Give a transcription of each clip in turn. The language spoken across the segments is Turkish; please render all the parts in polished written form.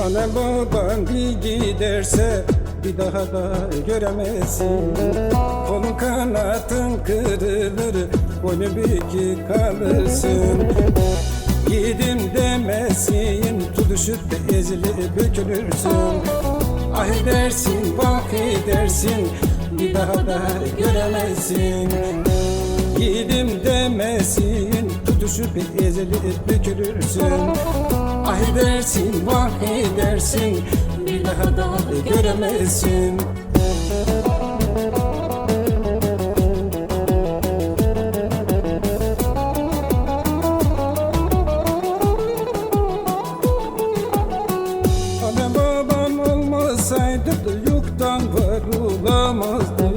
Anne baban bir giderse bir daha da göremezsin. Kolun kanatın kırılır, boynun bükük kalırsın. Yiğidim demesin, tutuşup da ezilip bükülürsün. Ah dersin, bak edersin, bir daha da göremezsin. Yiğidim demesin, tutuşup ezilip bükülürsün. Ah dersin, vah edersin, bir daha da göremezsin. Anne babam olmasaydı da yoktan var olamazdın.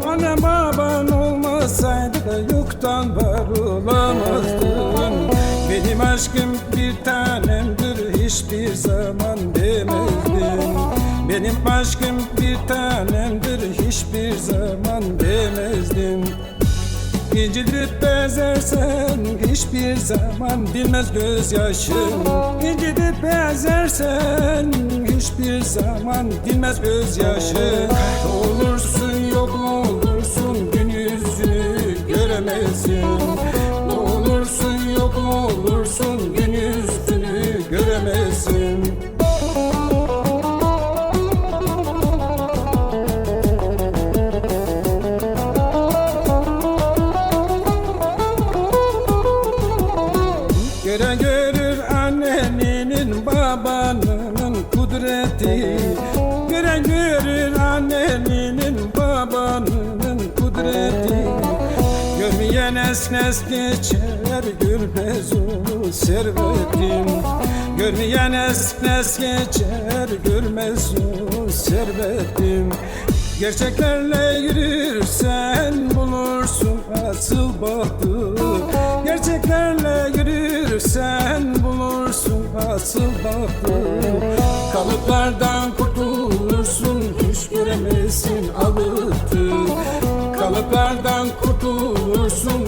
Anne baban olmasaydı da yoktan var olamazdın. Benim aşkım bir tanemdir, hiçbir zaman demezdim. Benim aşkım bir tanemdir, hiçbir zaman demezdim. İncitip bezersen hiçbir zaman bilmez gözyaşım. İncitip bezersen hiçbir zaman bilmez gözyaşım. Olursun yok olursun, gün yüzünü göremezsin. Olursun yok olursun, gün yüzünü göremezsin. Gören görür annenin babanın kudreti. Gören görür annenin babanın kudreti. Görmeyen esnes geçer, görmez o servetim. Görmeyen esnes geçer, görmez o servetim. Gerçeklerle yürürsen bulursun asıl bahtı. Gerçeklerle yürürsen bulursun asıl bahtı. Kalıplardan kurtulursun, hiç göremezsin ağıtı. Kalıplardan kurtulursun,